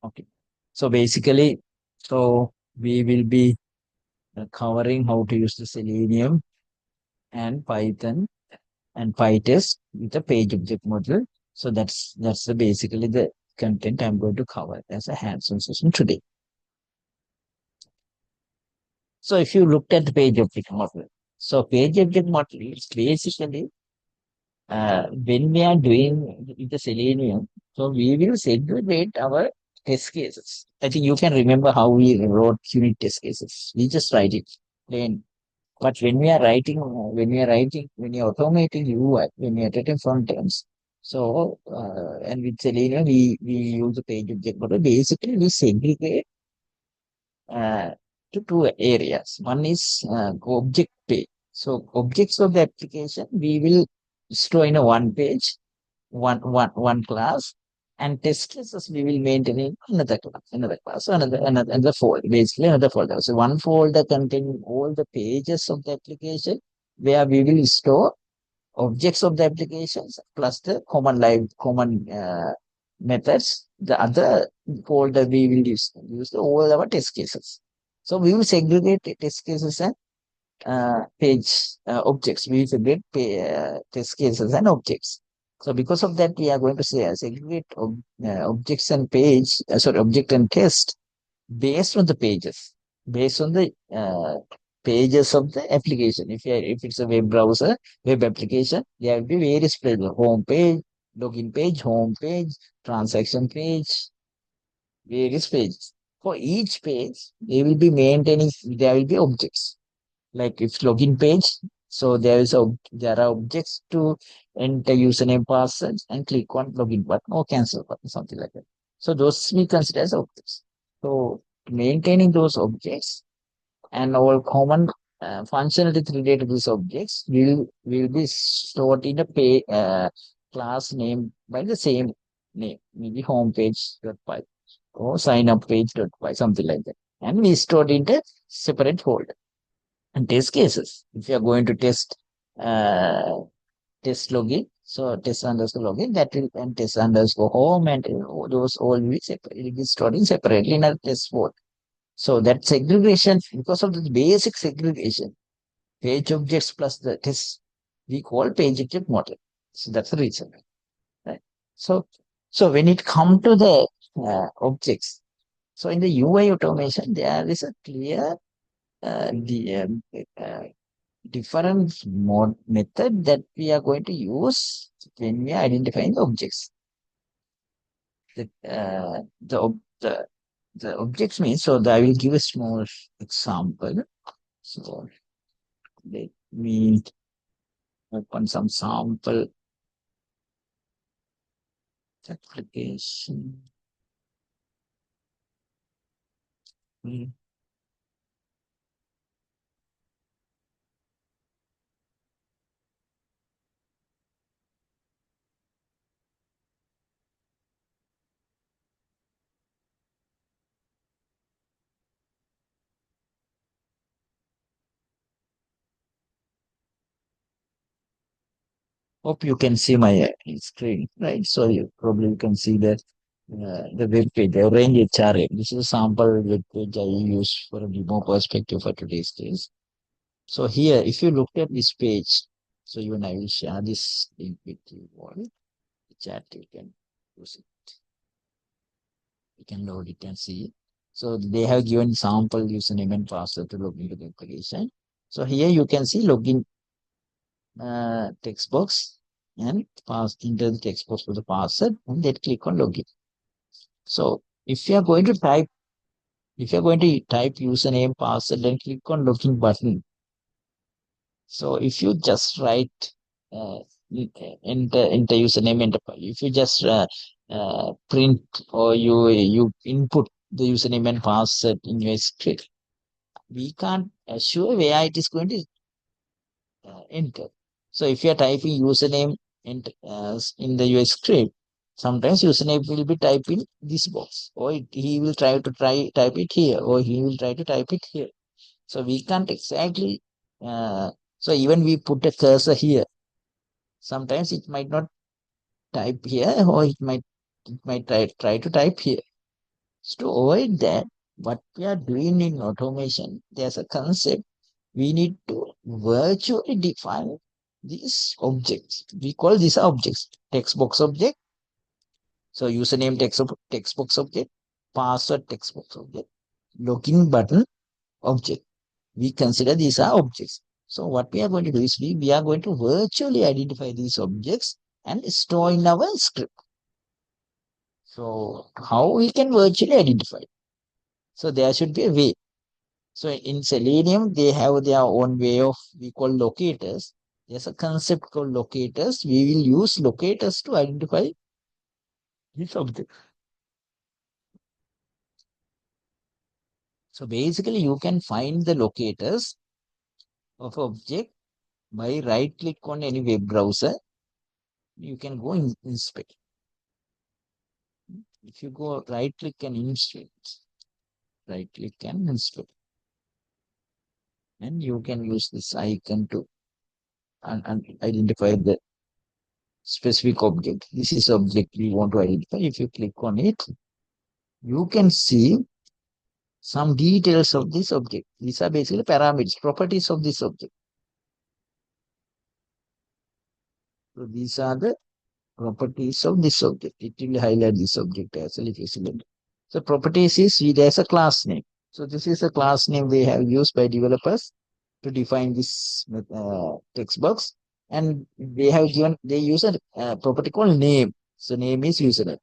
Okay. So basically, so we will be covering how to use the Selenium and Python and PyTest with the page object model. So that's basically the content I'm going to cover as a hands-on session today. So if you looked at the page object model, so page object model is basically when we are doing the Selenium, so we will segregate our test cases. I think you can remember how we wrote unit test cases. We just write it plain. But when we are automating UI, when we are writing front ends, so and with Selenium, we use the page object model. Basically, we segregate uh, to two areas. One is object page. So objects of the application we will store in a one page, one class, and test cases we will maintain in another class, so another folder, basically another folder. So one folder containing all the pages of the application where we will store objects of the applications plus the common methods. The other folder we will use all our test cases. So we will segregate the test cases and page objects. We will segregate test cases and objects. So because of that, we are going to say segregate objects and object and test based on the pages, based on the pages of the application. If it's a web browser, web application, there will be various pages: home page, login page, home page, transaction page, various pages. For each page, there will be objects. Like if login page, so there are objects to enter username, password, and click on login button or cancel button, something like that. So those we consider as objects. So maintaining those objects and our common functionality related to these objects will be stored in a class name by the same name, maybe homepage.py or signuppage.py, something like that. And we stored in a separate folder. And test cases, if you are going to uh, test login, so test underscore login, that will, and test underscore home, and those all will be separate, will be stored in separately in a test folder. So that segregation, because of the basic segregation, page objects plus the test, we call page object model. So that's the reason. Right? So, so when it comes to the objects, so in the UI automation, there is a clear the uh, different method that we are going to use when we are identifying the objects. The the objects means, so I will give a small example. So let me open some sample application. Mm. Hope you can see my screen, right? So you probably can see that the web page, the Orange HRM. This is a sample web page I use for a demo perspective for today's case. So here, if you look at this page, so you and I will share this link with you all. The chat, you can use it. You can load it and see it. So they have given sample username and password to log into the application. So here you can see login text box and pass enter the text box for the password and then click on login. So if you're going to type username, password, and click on login button. So if you just write uh, enter username, if you just print or you input the username and password in your script, we can't assure where it is going to enter. So if you are typing username in the your script, sometimes username will be typed in this box, or he will try type it here, or he will try to type it here. So we can't exactly. Uh, so even we put a cursor here, sometimes it might not type here, or it might try to type here. So to avoid that, what we are doing in automation, there's a concept we need to virtually define these objects. We call these objects text box object. So username text box object, password text box object, login button object. We consider these are objects. So what we are going to do is we are going to virtually identify these objects and store in our script. So how we can virtually identify? So there should be a way. So in Selenium, they have their own way of we call locators. There's a concept called locators. We will use locators to identify this object. So basically, you can find the locators of object by right click on any web browser. You can go in inspect. If you go right click and inspect, right click and inspect, and you can use this icon to identify the specific object. This is object we want to identify. If you click on it, you can see some details of this object. These are basically parameters, properties of this object. So these are the properties of this object. It will highlight this object as well if you select. So properties is there's a class name. So this is a class name they have used by developers to define this text box, and they use a property called name. So name is username.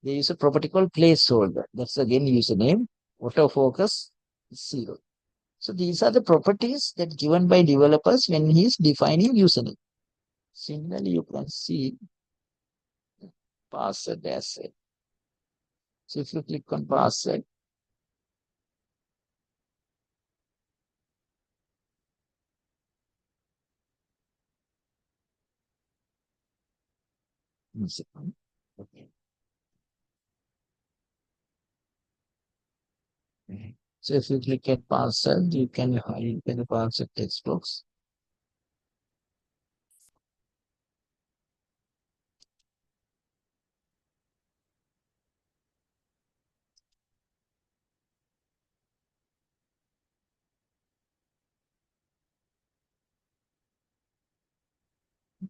They use a property called placeholder. That's again username. Autofocus is 0. So these are the properties that given by developers when he is defining username. Similarly, you can see password asset. So if you click on password, okay. So if you click at password, you can hide the password text box.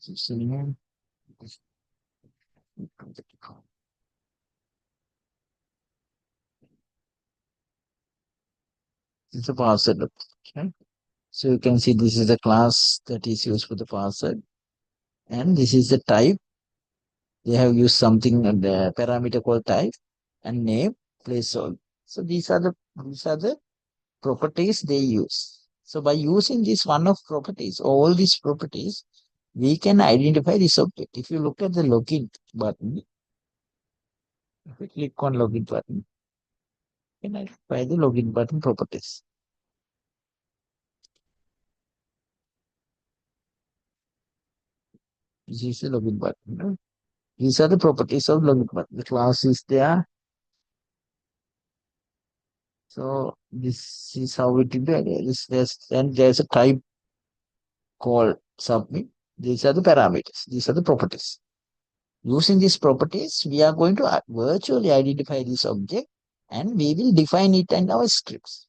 So, it's a password. Okay. So you can see this is the class that is used for the password, and this is the type. They have used something the parameter called type and name placeholder. So these are the properties they use. So by using this one of properties, all these properties, we can identify this object. If you look at the login button, if you click on login button, you can identify the login button properties. This is the login button. These are the properties of login button. The class is there. So this is how it is. And there's a type called submit. These are the parameters. These are the properties. Using these properties, we are going to virtually identify this object and we will define it in our scripts.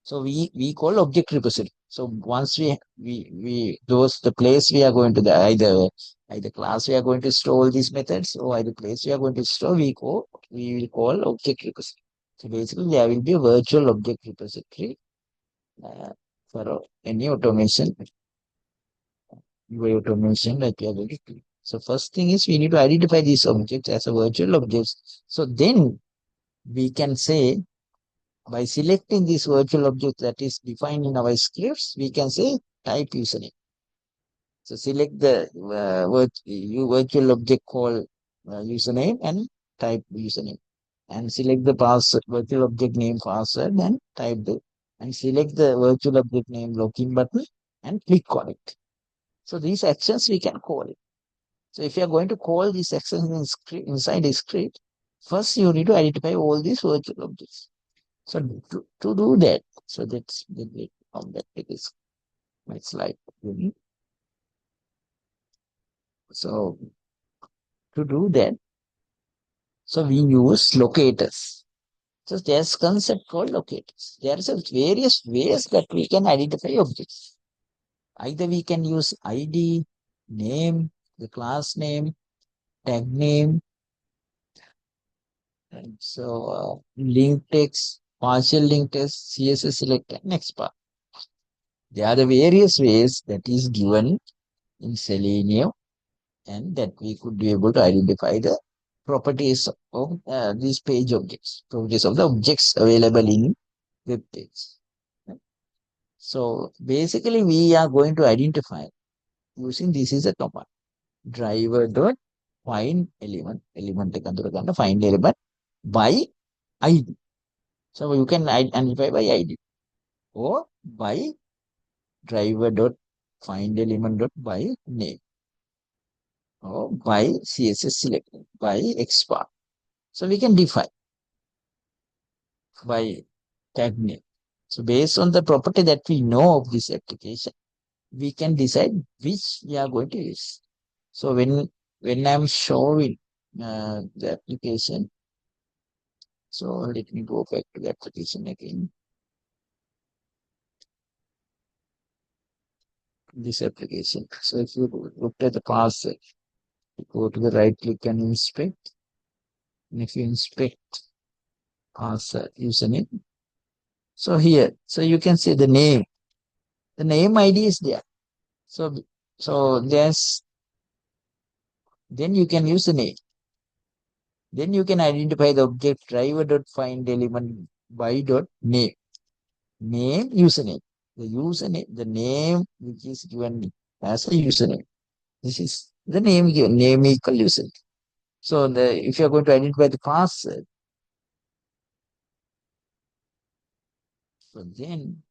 So we call object repository. So once we those the place we are going to the either class we are going to store all these methods or either place we are going to store we will call object repository. So basically there will be a virtual object repository uh, for any automation UI automation that we are going to do. So first thing is we need to identify these objects as a virtual objects. So then we can say by selecting this virtual object that is defined in our scripts, we can say type username. So select the virtual object called username and type username. And select the password, virtual object name password and type the, and select the virtual object name login button and click on it. So these actions we can call it. So if you are going to call these actions inside a script, first you need to identify all these virtual objects. So to do that, so that's the way of that it is my slide. So to do that, So we use locators. So there's concept called locators. There are various ways that we can identify objects. Either we can use ID, name, the class name, tag name, and so link text, partial link text, CSS select, and next part. There are the various ways that is given in Selenium, and that we could be able to identify the properties of these page objects, properties of the objects available in web page. So basically, we are going to identify using this is a command driver dot find element find element by ID. So you can identify by ID or by driver dot find element dot by name or by CSS select by expert. So we can define by tag name. So based on the property that we know of this application, we can decide which we are going to use. So when I'm showing the application, so let me go back to the application again. This application. So if you look at the parser, you go to the right click and inspect. And if you inspect parser username, so here, so you can see the name. The name ID is there. So there's then you can use the name. Then you can identify the object driver dot find element by dot name. Name username. The username, the name which is given as a username. This is the name given, name equal username. So if you are going to identify the password, so then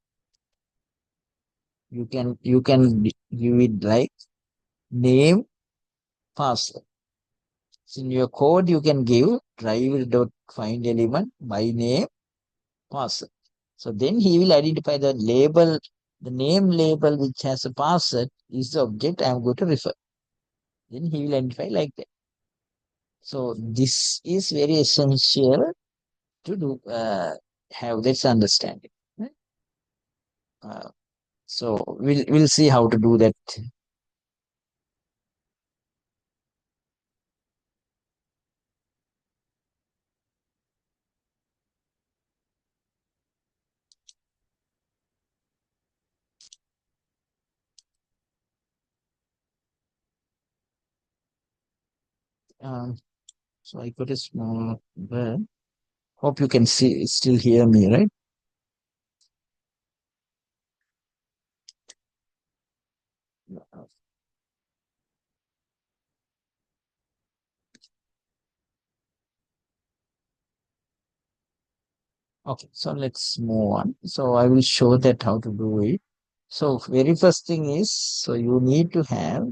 you can give it like name password. So in your code you can give driver dot find element by name password. So then he will identify the label, the name label which has a password is the object I am going to refer. Then he will identify like that. So this is very essential to do have this understanding. Right? So we'll see how to do that. Um, so I got a small bird. Hope you can see still hear me, right? Okay, so let's move on. So I will show that how to do it. So very first thing is, so you need to have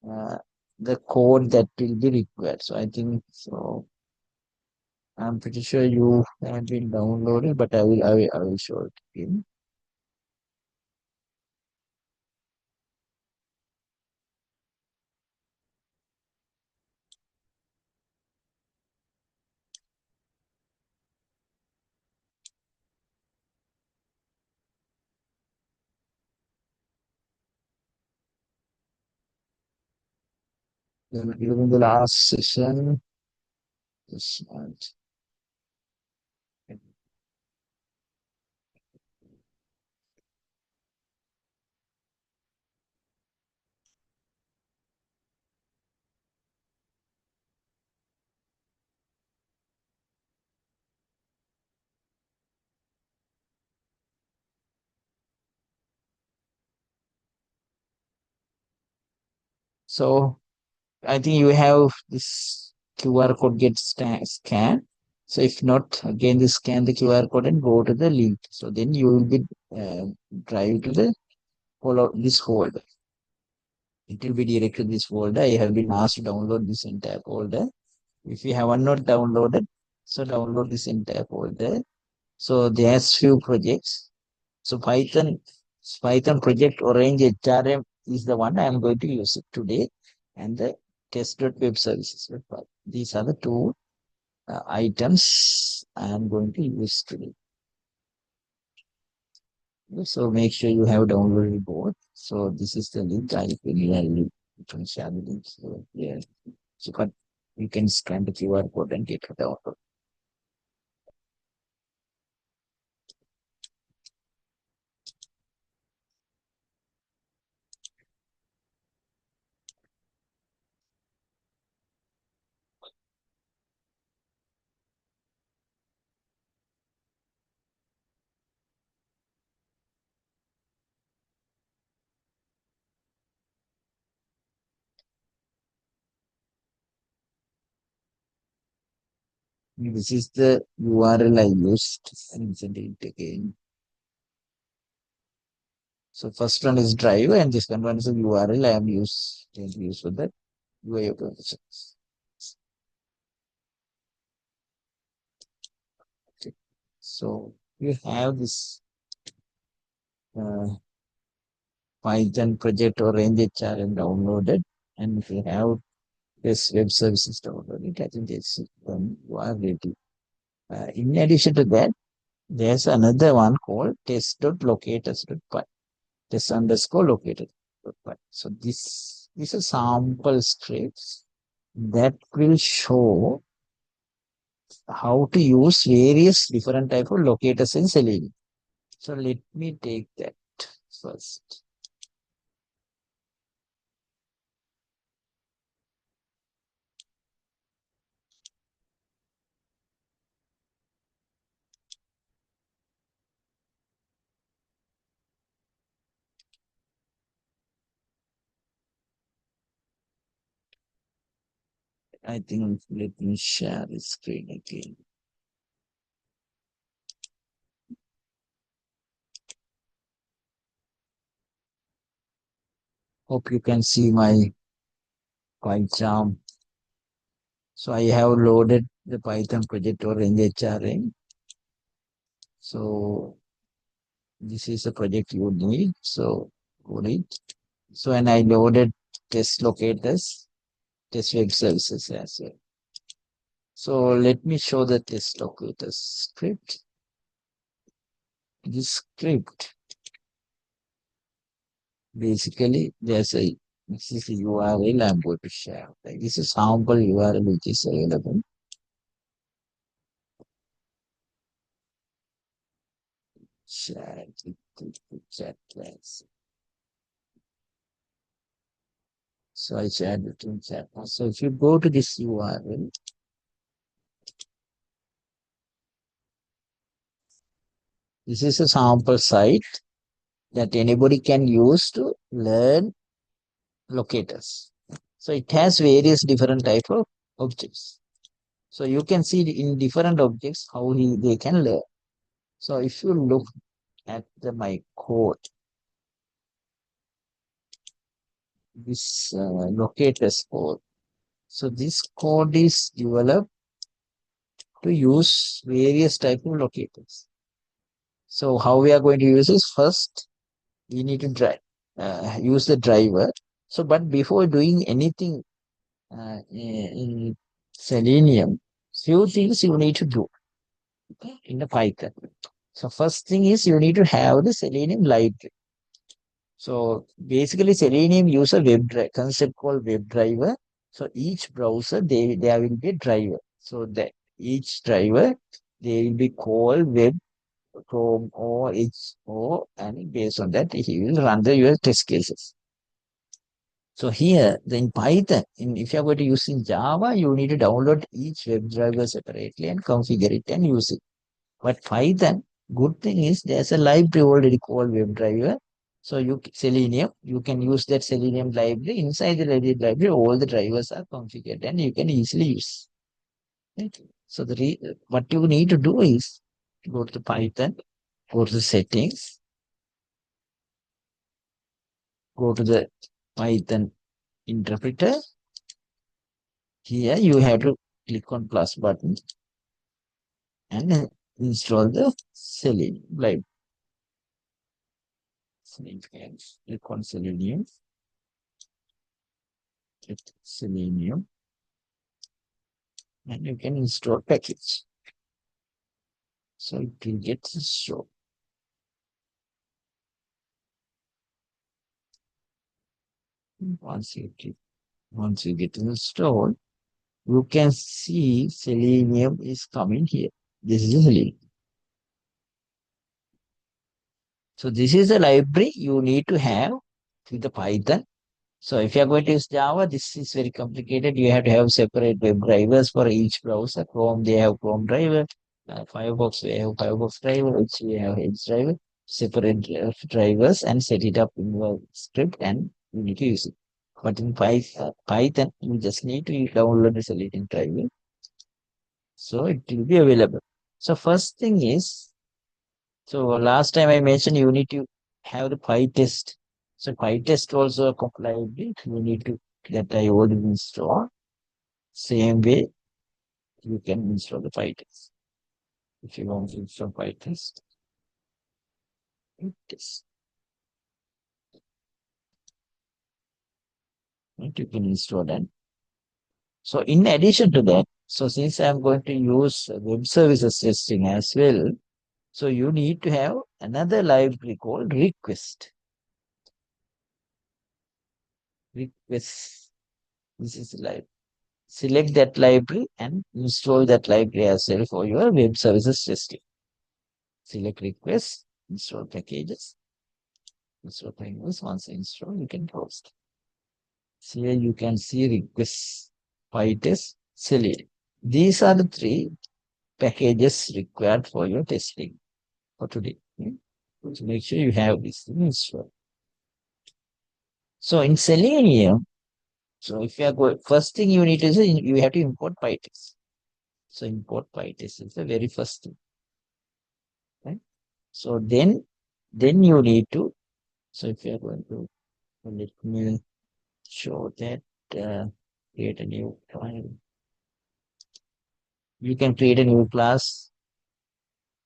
uh, the code that will be required. So I think so. I'm pretty sure you have been downloaded, but I will show it again. Then during the last session, this month. So I think you have this QR code get scanned. So if not, again, just scan the QR code and go to the link. So then you will be uh, drive to the follow this folder. It will be directed to this folder. I have been asked to download this entire folder. If you have not downloaded, so download this entire folder. So there's few projects. So Python project Orange HRM is the one I am going to use it today, and the test.web services. These are the two. items I am going to use today. So make sure you have downloaded both. So this is the link. I will share the link. So yeah, so but you can scan the QR code and get it download. This is the URL I used and send it again. So first one is drive and this one is a URL I am going to use for that UI operations. Okay. So you have this uh, Python project or range HRM downloaded, and if you have this web services downloaded, I think that's you are ready. In addition to that, there's another one called test.locators.py, test underscore locators.py. So this is a sample scripts that will show how to use various different type of locators in Selenium. So let me take that first. I think let me share the screen again. Hope you can see my PyCharm. So I have loaded the Python project or NHRM. So this is a project you need. So load it. So and I loaded test locators, test web services as well. So let me show the test locators script. This script basically there's a this is the URL I'm going to share. Like this is sample URL which is available. Share it to the chat box. So I shared it in chat box. So if you go to this URL, this is a sample site that anybody can use to learn locators. So it has various different type of objects. So you can see in different objects how they can learn. So if you look at my code, this locators code. So this code is developed to use various type of locators. So how we are going to use is first we need to use the driver. So but before doing anything in Selenium, few things you need to do in the Python. So first thing is you need to have the Selenium library. So basically Selenium use a concept called web driver. So each browser there will be a driver. So that each driver they will be called web Chrome or HO, and based on that he will run the your test cases. So here in Python, if you are going to use in Java, you need to download each web driver separately and configure it and use it. But Python, good thing is there's a library already called WebDriver. So Selenium, you can use that Selenium library. Inside the library, all the drivers are configured and you can easily use. Right? So what you need to do is go to the Python, go to the settings, go to the Python interpreter. Here you have to click on plus button and install the Selenium library. Click on Selenium. Selenium. and you can install package. So it will get installed. Once you get, once you get installed, you can see Selenium is coming here. This is Selenium. So this is a library you need to have with the Python. So if you are going to use Java, this is very complicated. You have to have separate web drivers for each browser. Chrome, they have Chrome driver. Firefox, they have Firefox driver, which we have Edge driver. Separate drivers and set it up in your script and you need to use it. But in Python, you just need to download the Selenium driver. So it will be available. So first thing is, so last time I mentioned you need to have the PyTest. So PyTest also a library. You need to that I already install. Same way you can install the PyTest. If you want to install PyTest, PyTest. Right, you can install that. So in addition to that, so since I'm going to use web services testing as well, so you need to have another library called request. Request. This is the library. Select that library and install that library as well for your web services testing. Select request, install packages, install packages. Once installed, you can post. So here you can see request, PyTest, Selenium. These are the three packages required for your testing for today. So make sure you have this installed. So in Selenium, so if you are going, first thing you need to do, you have to import PyTest. So import PyTest is the very first thing. Right? So then you need to, so if you are going to, let me show that, create a new file. You can create a new class,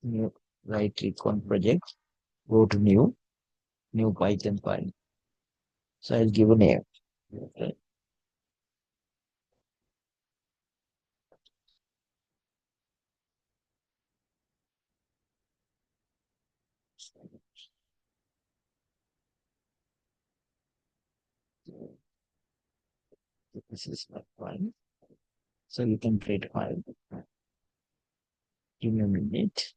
new, right click on project, go to new Python file. So I'll give a name. Okay. This is my file. So you can create a file. Give me a minute.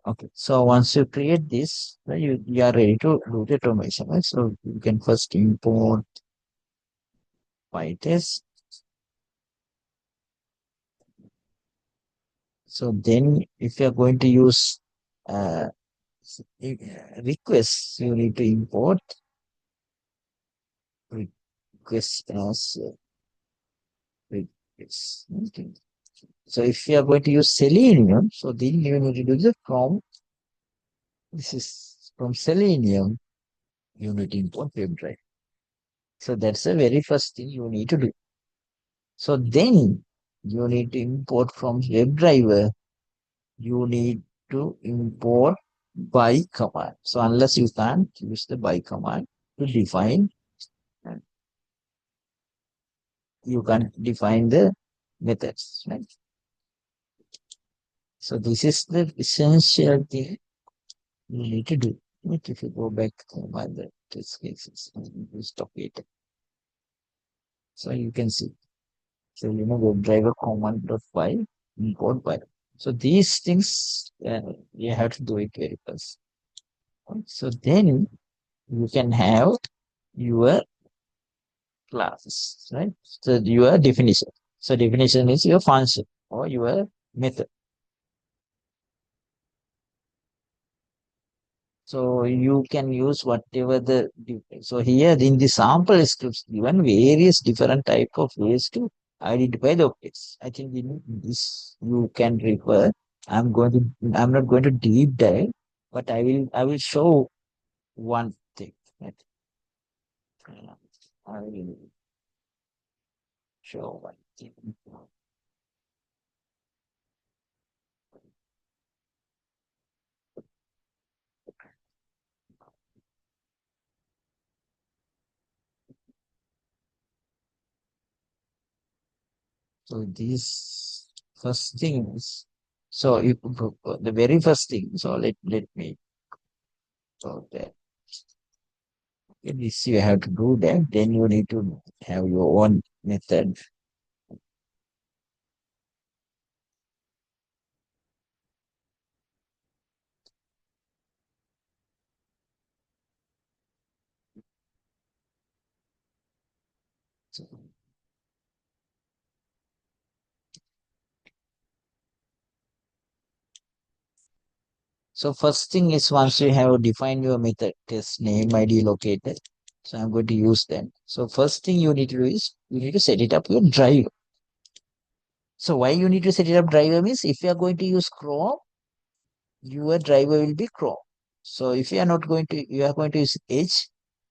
Okay. So once you create this, then you are ready to do the automation. Right? So you can first import PyTest. So then if you are going to use uh, requests, you need to import request as request. Okay. So if you are going to use Selenium, so then you need to do the from This is from Selenium. You need to import WebDriver. So that's the very first thing you need to do. So then you need to import from WebDriver. You need to import by command. So unless you can't use the by command to define, you can't define the methods, right? So this is the essential thing you need to do. But if you go back to my the test cases, you stop it. So you can see. So WebDriver command dot file import by. So these things you have to do it very fast. Right? So then you can have your classes, right? So your definition. So definition is your function or your method. So you can use whatever so here in the sample scripts given various different type of ways to identify the objects. I think in this you can refer. I'm not going to deep dive, but I will show one thing. Right? I will show one thing. So these first things. So the very first thing. So let me go there. This you have to do that. Then you need to have your own method. So, so first thing is once you have defined your method, test name, ID, located. So I'm going to use that. So first thing you need to do is you need to set it up your driver. So why you need to set it up driver means if you are going to use Chrome, your driver will be Chrome. So if you are not going to, you are going to use Edge,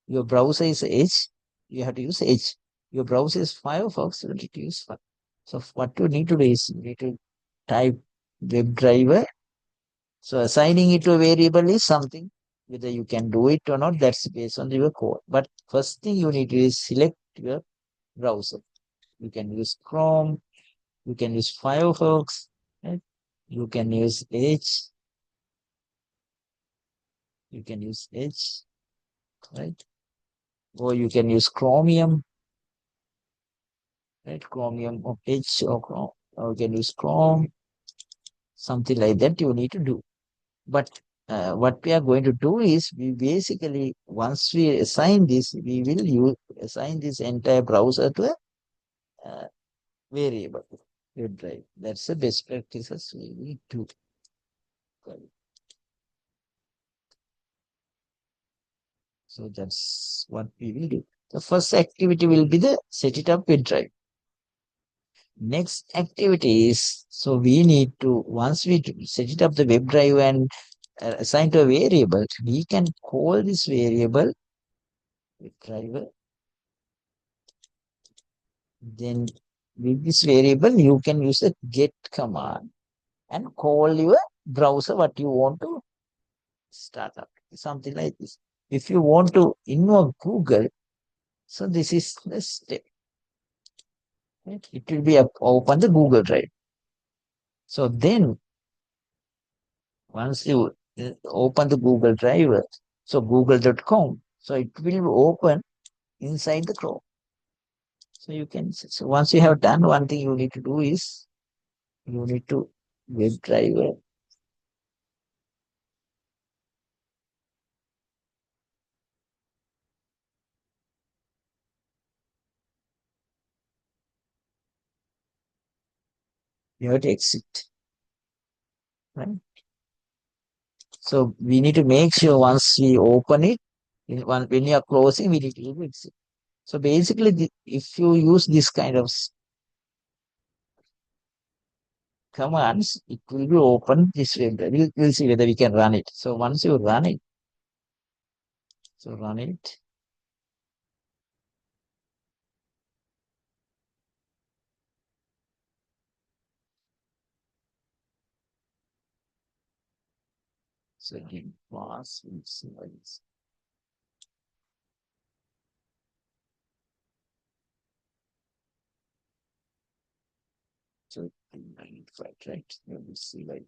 your browser is Edge, you have to use Edge. Your browser is Firefox, you need to use Firefox. So what you need to do is you need to type WebDriver. So assigning it to a variable is something, whether you can do it or not, that's based on your code. But first thing you need to is select your browser. You can use Chrome, you can use Firefox, right? You can use Edge, you can use Edge, right? Or you can use Chromium, right? Chromium or Edge or Chrome, or you can use Chrome, something like that you need to do. But what we are going to do is we basically, once we assign this, we will assign this entire browser to a variable drive. That's the best practices we need to. So that's what we will do. The first activity will be the set it up with drive. Next activity is, so we need to, once we set it up the web drive and assign to a variable, we can call this variable with driver. Then with this variable, you can use a get command and call your browser what you want to start up. Something like this. If you want to invoke Google, so this is the step. Right? It will be open the Google Drive. So then once you open the Google Drive, so google.com, so it will open inside the Chrome. So you can, so once you have done, one thing you need to do is you need to web driver. You have to exit, right? So we need to make sure once we open it, when you are closing, we need to exit. So basically, if you use this kind of commands, it will be open this way. We'll see whether we can run it. So once you run it, so run it. So again, pass, we'll see what is. So 95, right? We'll see like,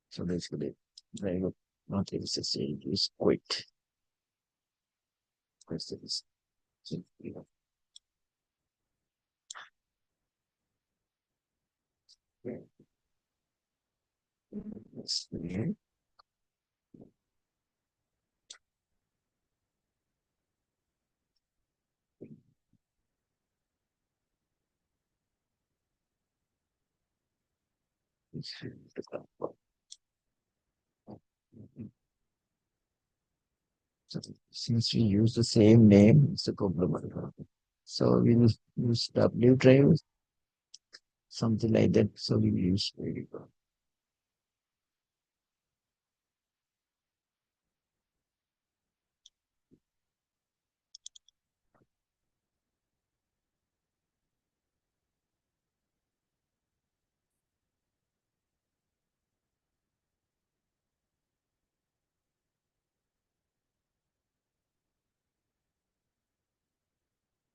so basically, very good. Not able to say use quit. Questions. So, yeah. Let's see. So since we use the same name, it's a problem. So we will use W drive, something like that. So we use variable.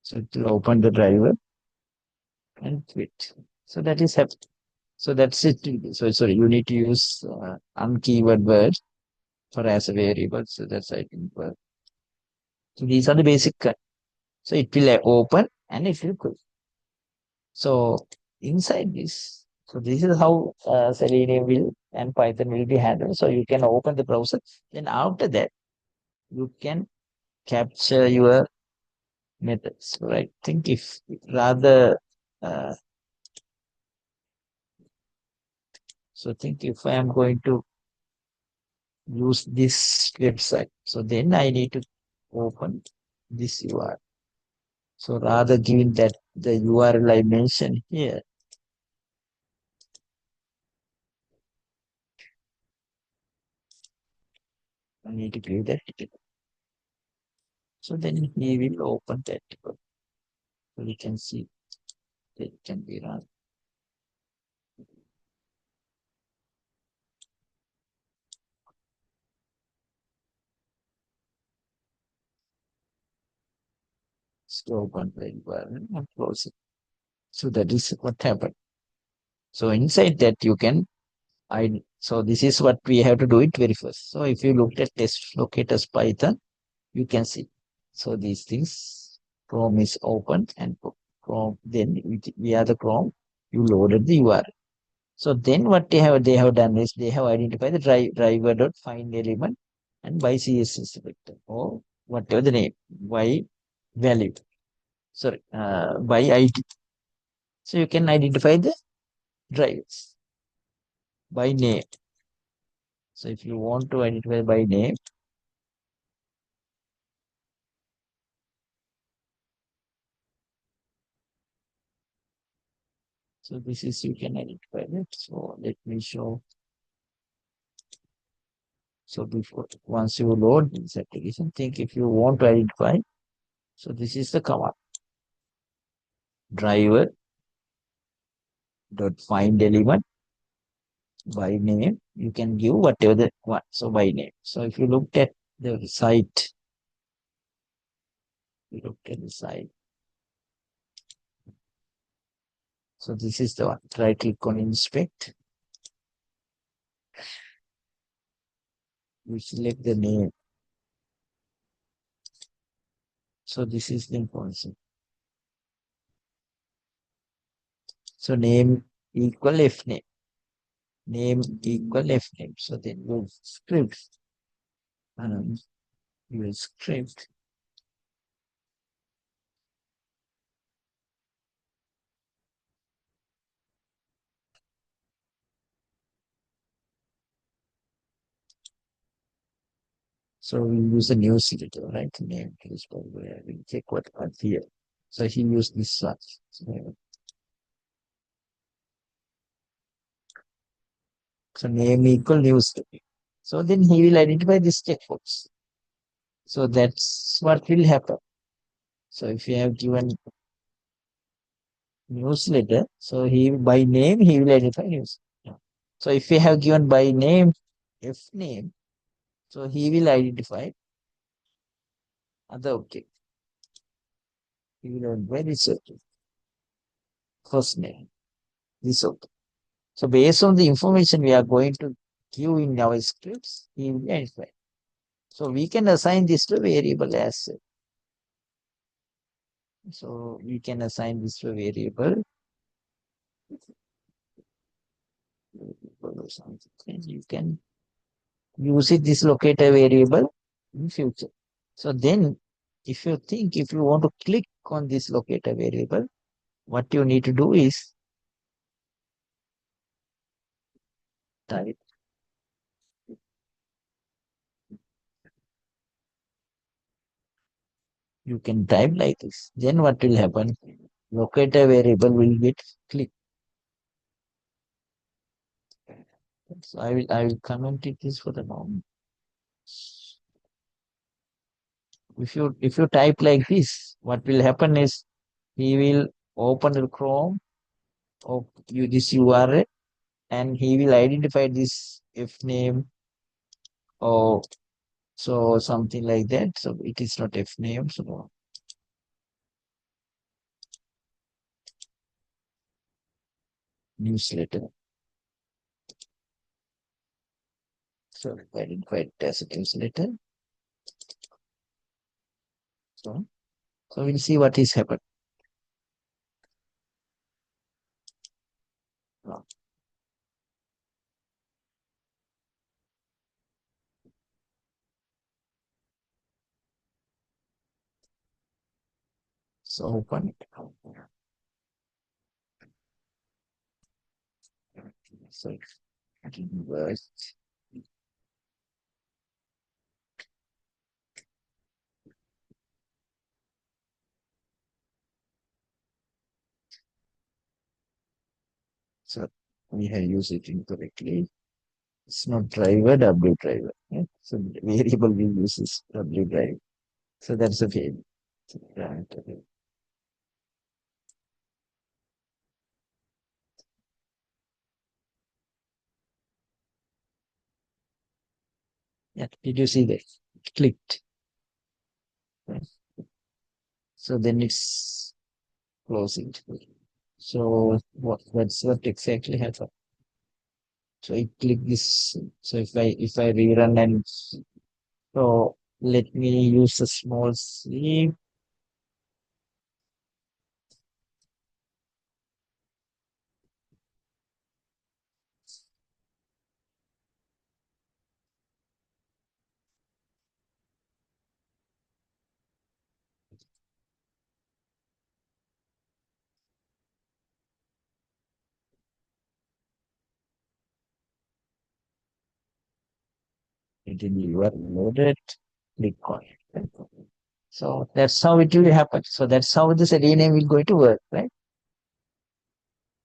So it will open the driver and quit. So that is happening. So that's it. So sorry, you need to use unkeyword word for as a variable. So that's I think. So these are the basic. So it will open and it will close. So inside this, so this is how Selenium will and Python will be handled. So you can open the browser. Then after that, you can capture your methods. So I think if rather, uh, so think if I am going to use this website, so then I need to open this URL. So rather giving that the URL I mentioned here, I need to give that. So then he will open that. So we can see that it can be run. So open the environment and close it. So that is what happened. So inside that you can so this is what we have to do it very first. So if you look at test locators Python, you can see. So these things, Chrome is open and Chrome, then via the Chrome, you loaded the URL. So then what they have done is they have identified the driver dot find element and by CSS vector or whatever the name, by value. Sorry, by ID. So you can identify the drivers by name. So if you want to identify by name, so this is you can identify it. So let me show. So before once you load this application, think if you want to identify. So this is the command driver dot find element by name. You can give whatever the one. So by name. So if you looked at the site, you looked at the site. So this is the one. Right click on inspect. You select the name. So this is the information. So name equal F name. Name equal F name. So then your script. Your script. So we use a new editor, right? Name is probably we check what here. So he used this such. So So name equal new string. So then he will identify this checkbox. So that's what will happen. So if you have given newsletter, so he by name he will identify news. So if you have given by name F name, so he will identify other object. He will identify this object, first name, this object. So based on the information we are going to give in our scripts, he will identify. So we can assign this to variable as well. So we can assign this to a variable or something. And you can use it this locator variable in future. So then if you want to click on this locator variable, what you need to do is type. You can type like this. Then what will happen? Locator variable will get clicked. So I will comment it this for the moment. If you type like this, what will happen is he will open the Chrome of you this URL and he will identify this F name or so something like that. So it is not F name. So newsletter. So I identify it as a newsletter. So we'll see what is happening. So open it. So words. So we have used it incorrectly. It's not driver, W driver. Yeah? So the variable we use is W driver. So that's a fail. Right. Okay. Yeah. Did you see that? It clicked. Right. So then it's closing. So that's what exactly happened. So I click this. So if I rerun and so let me use a small C. It will be loaded. Click on it. So that's how it will happen. So that's how this rename will going to work, right?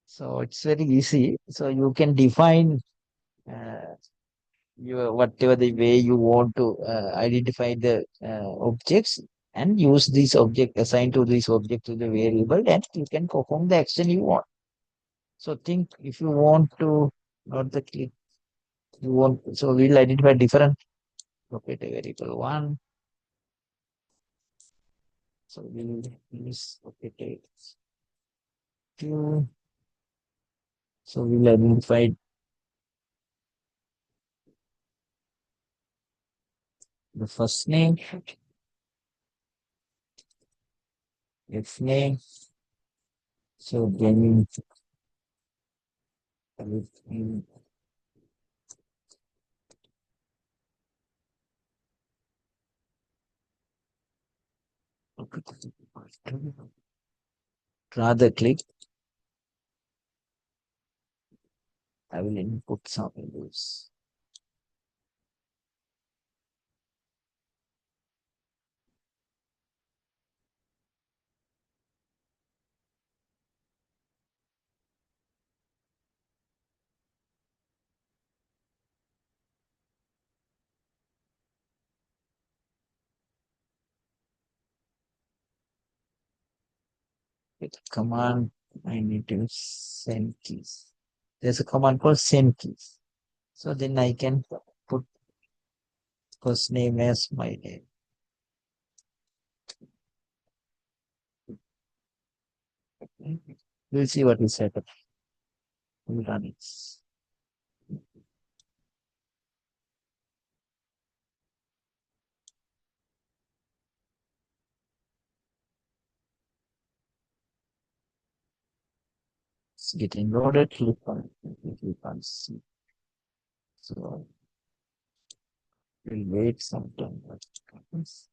So it's very easy. So you can define uh, your whatever the way you want to identify the objects and use this object assign to this object to the variable and you can perform the action you want. So think if you want to not the click you want so we'll identify different locator variable one. So we'll use locator two. So we'll identify the first name, its name. So then we rather click. I will input some values. with command, I need to send keys. There's a command called send keys. So then I can put first name as my name. We'll see what is happening. We'll run it. It's getting loaded. Click on see. So we'll wait some time. What happens?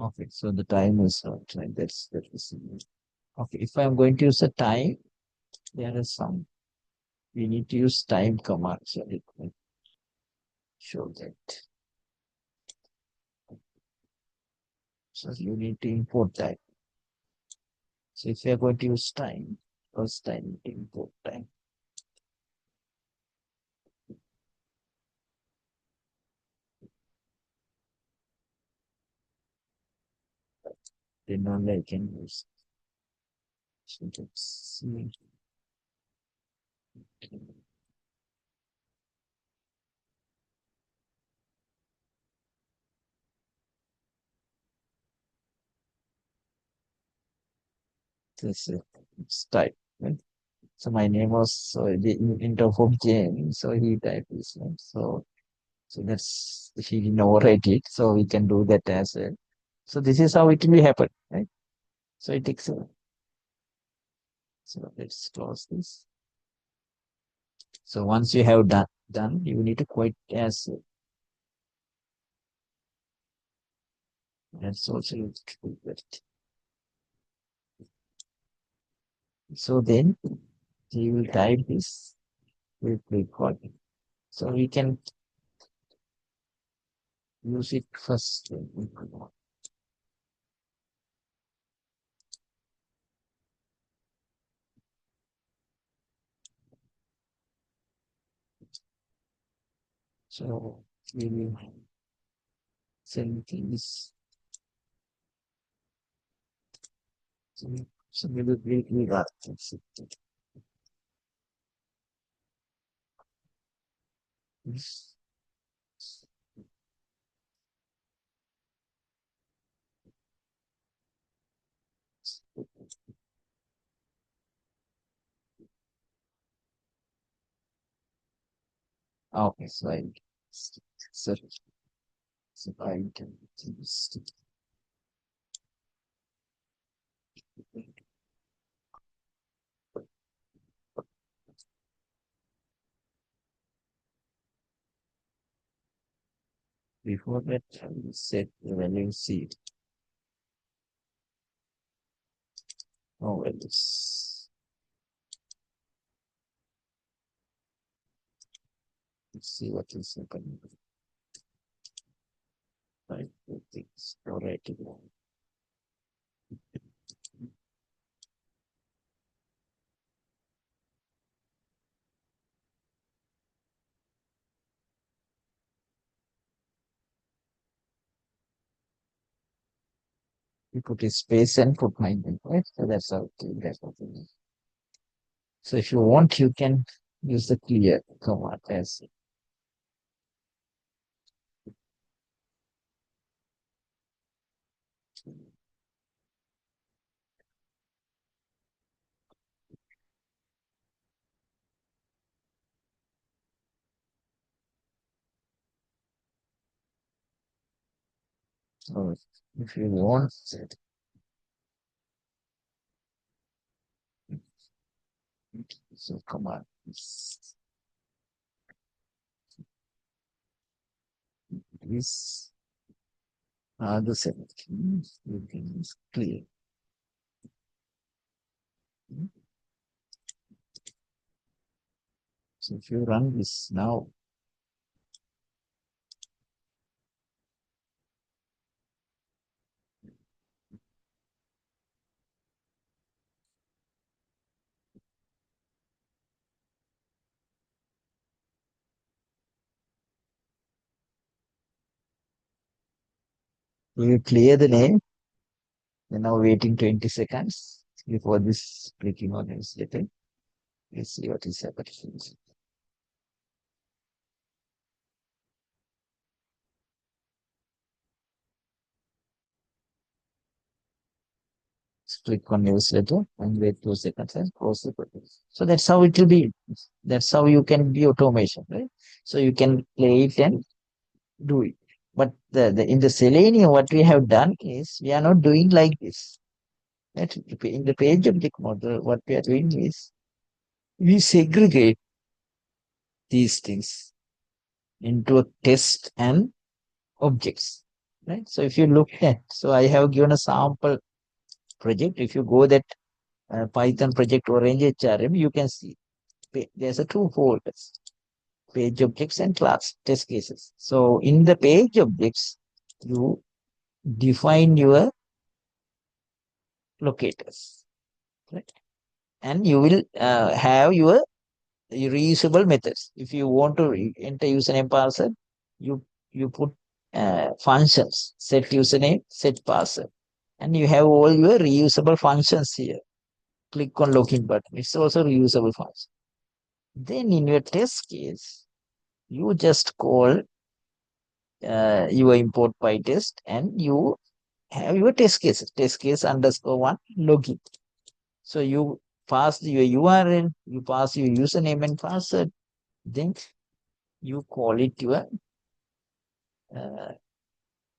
Okay, so the time is out. Right? That is okay. If I'm going to use a time, there is some. We need to use time command. So it will show that. So you need to import that. So if you are going to use time, first time import time. Then only I can use. So let's see. This is type. Right? So my name was so the interval Jane. So he typed his name. So that's he didn't overwrite it. So we can do that as well. So this is how it will happen, right? So it takes a so let's close this. So once you have done, you need to quit as that's also that. So then you will type this. We'll click on it. So we can use it first. So we will send things. So we got this. Okay, so so, so I can use before that I will set the value C. Oh, well, let's see what is happening. Right, things already. You put a space and put my name, right? So that's how that's what it is. So if you want, you can use the clear command as so if you want so command is the same. Everything is clear. So if you run this now, We will clear the name. Then now waiting 20 seconds before this clicking on newsletter. Let's see what is happening. Click on newsletter and wait 2 seconds and close the button. So that's how it will be. That's how you can be automation, right? So you can play it and do it. But in the Selenium, what we have done is we are not doing like this. Right? In the page object model, what we are doing is we segregate these things into a test and objects. Right? So if you look at, so I have given a sample project. If you go that Python project Orange HRM, you can see there's a two folders, page objects and class test cases. So in the page objects, you define your locators, right? And you will have your reusable methods. If you want to enter username password, you put functions, set username, set password, and you have all your reusable functions here. Click on login button. It's also reusable function. Then in your test case, you just call your import PyTest and you have your test case underscore one login. So you pass your URL, you pass your username and password, then you call it your, uh,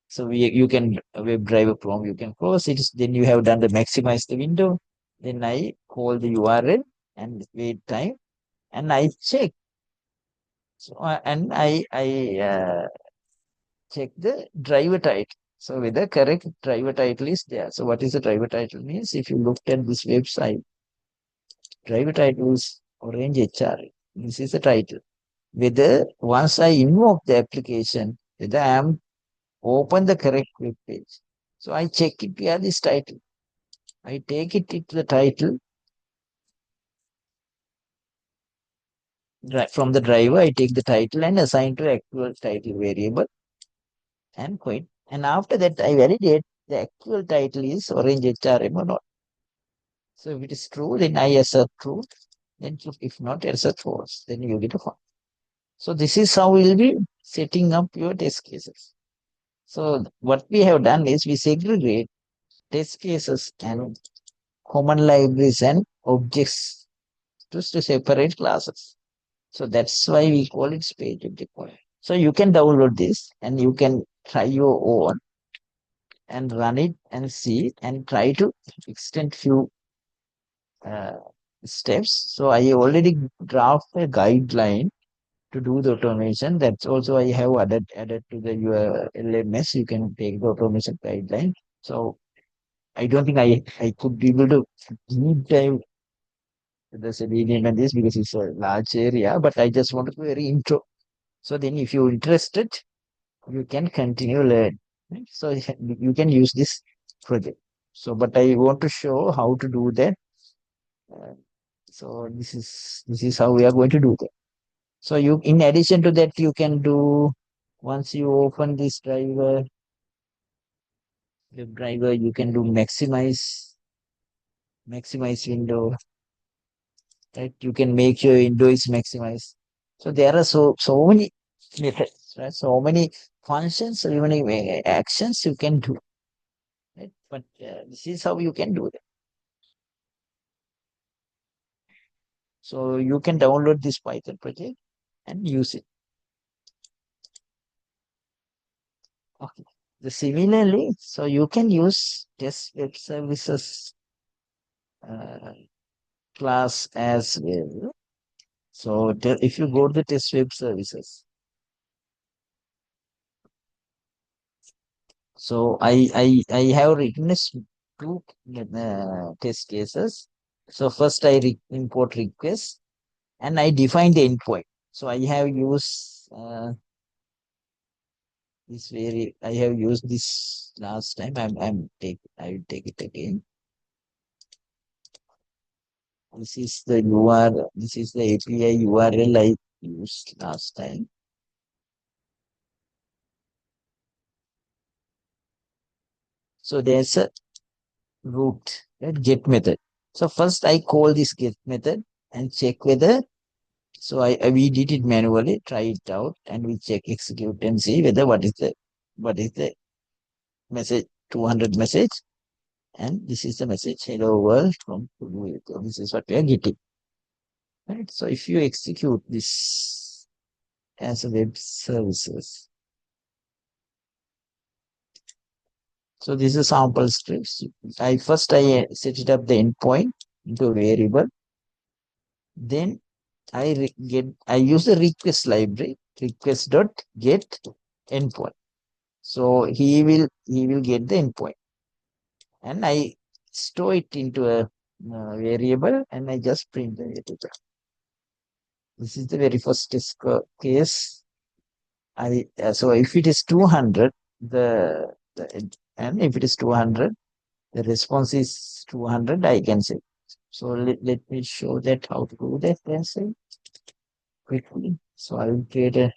so you can WebDriver Chrome, you can close it. Then you have done the maximize the window. Then I call the URL and wait time and I check. So, and I check the driver title. So whether correct driver title is there. So what is the driver title means? If you looked at this website, driver title is Orange HR. This is the title. Whether once I invoke the application, whether I am open the correct web page. So I check it via this title. I take it into the title from the driver. I take the title and assign to actual title variable and quit. And after that, I validate the actual title is Orange HRM or not. So if it is true, then I assert true. Then if not, assert false. Then you get a false. So this is how we'll be setting up your test cases. So what we have done is we segregate test cases and common libraries and objects to separate classes. So that's why we call it page object model. So you can download this and you can try your own and run it and see and try to extend few uh, steps. So I already draft a guideline to do the automation. That's also I have added to the your LMS. You can take the automation guideline. So I don't think I could be able to deep dive the Selenium and this because it's a large area, but I just want to do very intro. So then if you're interested, you can continue learn. Right? So you can use this project. So, but I want to show how to do that. Uh, so this is how we are going to do that. So you, in addition to that, you can do once you open this driver, web driver, you can do maximize window, right? You can make your window is maximized. So there are so many methods, right? So many functions, so many actions you can do, right? But this is how you can do that. So you can download this Python project and use it. Okay. Similarly, so you can use test web services uh, class as well. So if you go to the test web services, so I have written two test cases. So first I import request and I define the endpoint. So I have used this very I have used this last time. I will take it again. This is the URL. This is the API URL I used last time. So there's a root, right? Get method. So first I call this get method and check whether, so we did it manually, try it out, and we check execute and see whether what is the message, 200 message, and this is the message, hello world from Google. So this is what we are getting, right? So if you execute this as a web services, so this is sample scripts. I set it up the endpoint into a variable, then I use the request library, request dot get endpoint. So he will get the endpoint, and I store it into a variable, and I just print the variable. This is the very first test case. So if it is 200, and if it is 200, the response is 200. I can say. So let me show that how to do that. Can say quickly. So I will create a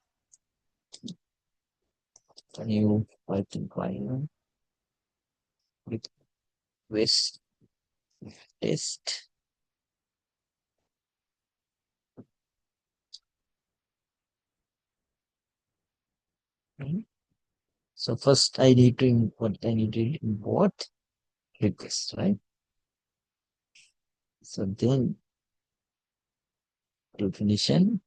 new Python file with request test. Right? So first I need to import request, right? So then definition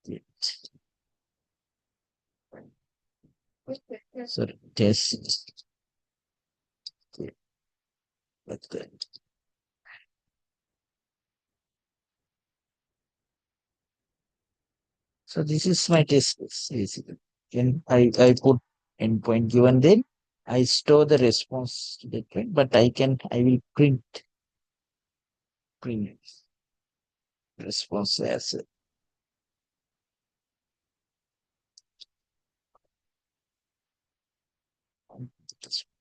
get. So test get like that. So this is my test case basically. And I put endpoint given, then I store the response to the point, but I will print response as a.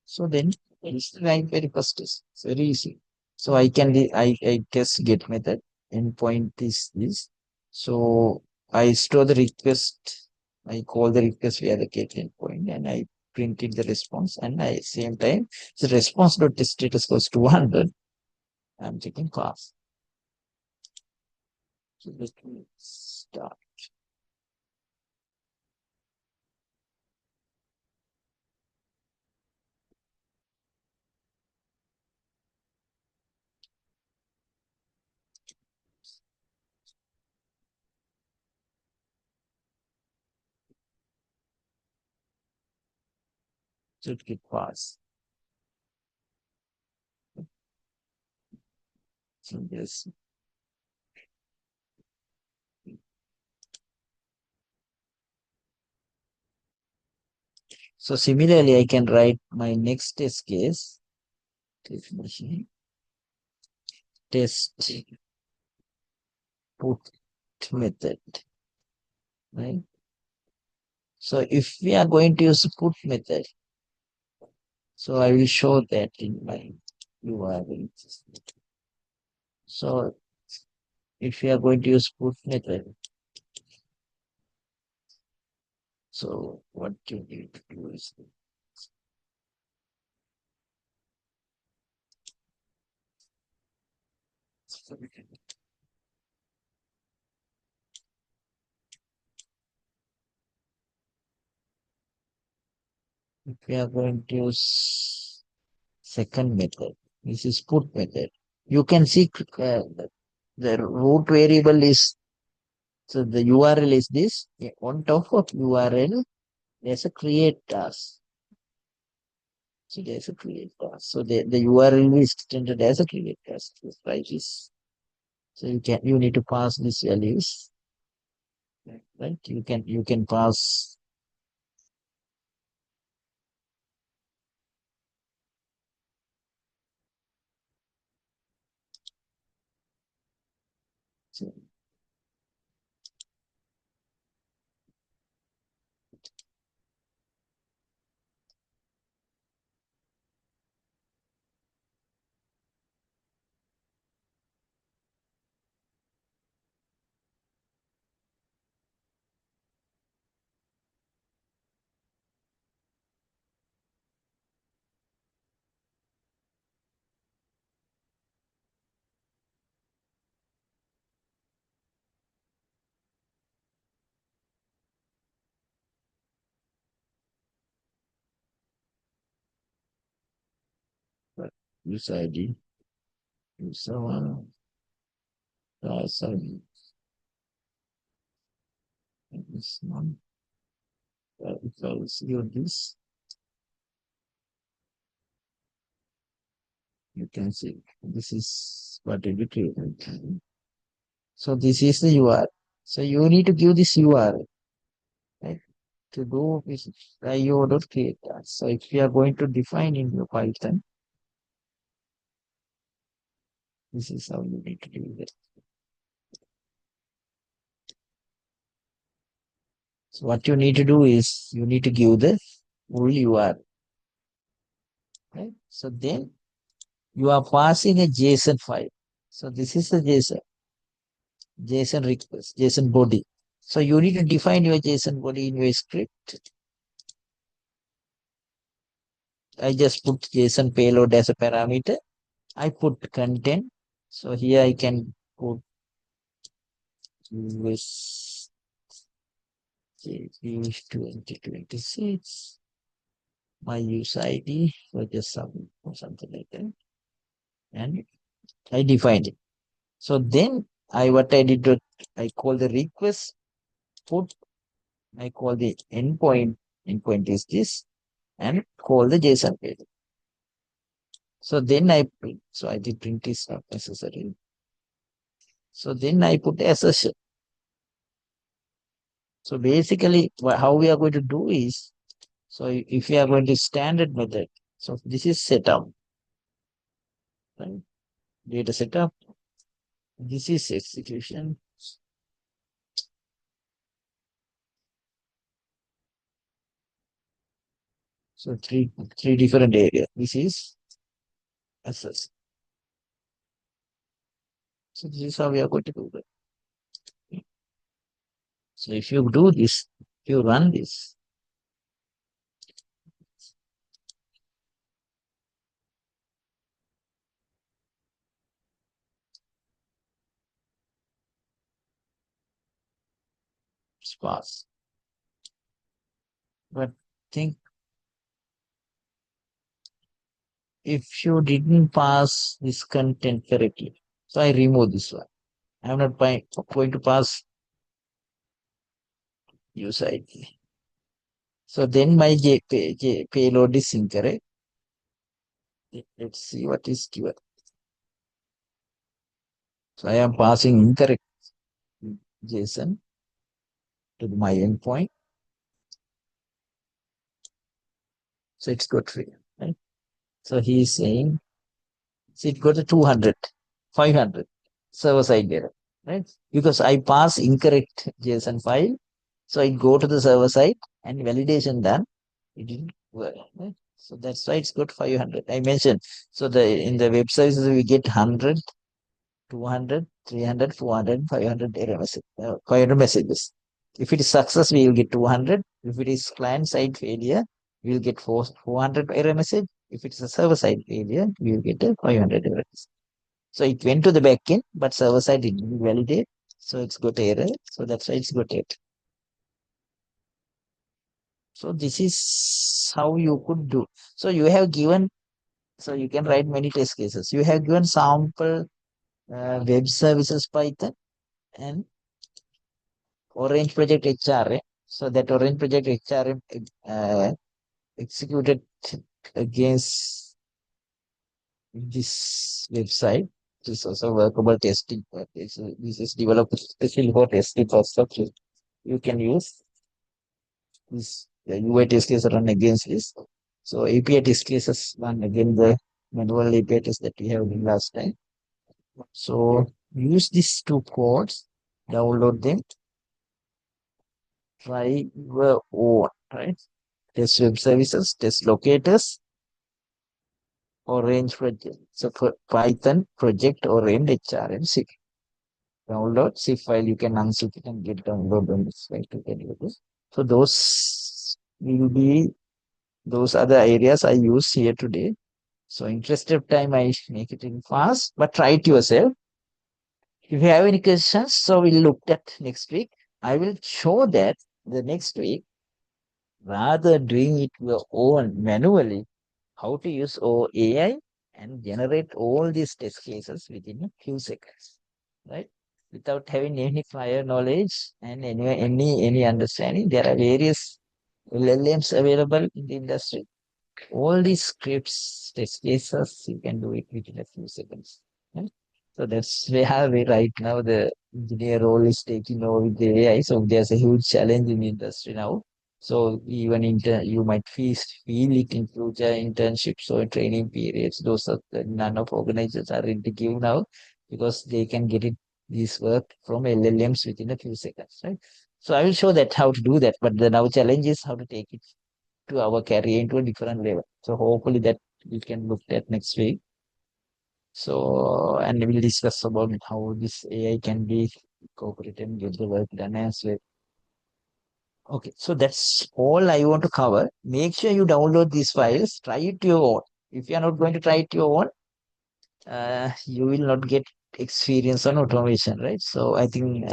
So then it's the very first test. It's very easy. So I test get method. Endpoint is this. So I store the request. I call the request via the get endpoint, and I printed the response, and I same time the response dot status goes 200. I'm checking class. So let me start. Should get pass. So yes. So similarly, I can write my next test case. Definition test put method, right? So if we are going to use put method, so I will show that in my URL. So if we are going to use put method, so what you need to do is, if we are going to use second method, this is put method. You can see the root variable is, so the URL is this. On top of URL, there's a create task. So there's a create task. So the URL is extended as a create task. Right? So you need to pass these values, right? You can pass. So, user ID, user one, sorry, this one, if I see this, you can see this is what will be created. So this is the URL. So you need to give this URL, right? To do this io.create that. So if you are going to define in your Python, this is how you need to do it. So what you need to do is you need to give the full URL, right? So then you are passing a JSON file. So this is the JSON request, JSON body. So you need to define your JSON body in your script. I just put JSON payload as a parameter. I put content. So here I can put US 2026, my user ID for just some or something like that. And I defined it. So then what I did, I call the request put, I call the endpoint is this, and call the JSON payload. So then so I did print is not necessary. So then I put assertion. So basically, how we are going to do is, so if we are going to standard method, so this is setup, right? Data setup. This is execution. So three different areas. This is assess. So this is how we are going to do that. So if you do this, if you run this, it's pass. But think if you didn't pass this content correctly, so I remove this one. I'm not going to pass user ID. So then my payload is incorrect. Let's see what is given. So I am passing incorrect JSON to my endpoint. So it's got free, right? So he is saying, so it got a 200, 500 server side error, right? Because I pass incorrect JSON file. So I go to the server side and validation done. It didn't work, right? So that's why it's got 500. I mentioned. So in the web services, we get 100, 200, 300, 400, 500 error message, 500 messages. If it is success, we will get 200. If it is client side failure, we will get 400 error message. If it's a server side failure, we will get a 500 error message. So it went to the backend, but server side didn't validate. So it's got error. So that's why it's got error. So this is how you could do. So you have given, so you can write many test cases. You have given sample web services Python and Orange Project HRM. So that Orange Project HRM executed against this website. This is also workable testing. This is developed especially for testing infrastructure. You can use this UI test case run against this. So API test cases run against the manual API test that we have done last time. So use these two codes, download them, try your own, right? Test web services, test locators, Orange project. So for Python project Orange HRM zip. Download zip file, you can unzip it and get download on this site to get this. So those are the areas I use here today. So interest of time, I make it in fast, but try it yourself. If you have any questions, so we'll look at next week. I will show that the next week, rather doing it your own manually, how to use AI and generate all these test cases within a few seconds, right? Without having any prior knowledge and any understanding. There are various LLMs available in the industry. All these scripts, test cases, you can do it within a few seconds. Right? So that's where we right now the engineer role is taking over with the AI. So there's a huge challenge in the industry now. So even you might feel it in future internships or training periods. Those are none of organizations are ready to give now because they can get it this work from LLMs within a few seconds, right? So I will show that how to do that. But the now challenge is how to take it to our career into a different level. So hopefully that we can look at next week. So and we'll discuss about how this AI can be incorporated and get the work done as well. Okay, so that's all I want to cover. Make sure you download these files, try it your own. If you are not going to try it your own, you will not get experience on automation, right? So I think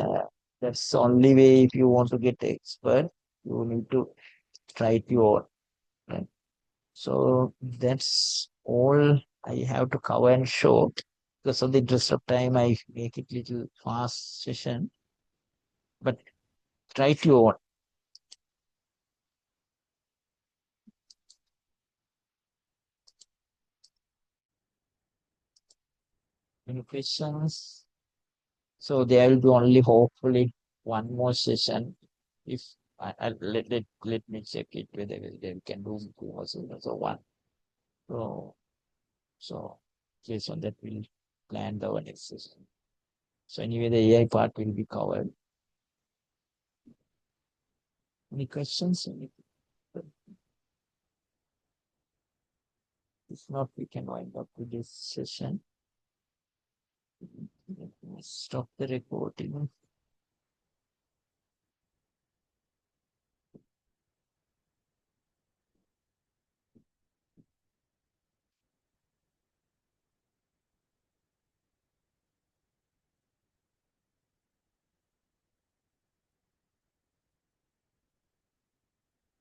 that's the only way if you want to get expert, you need to try it your own. Right? So that's all I have to cover and show. Because of the interest of time, I make it little fast session, but try to your own. Any questions? So there will be only hopefully one more session. If let me check it whether they can do also. So one. So so based on that we'll plan the next session. So anyway, the AI part will be covered. Any questions? If not, we can wind up today's session. Stop the recording.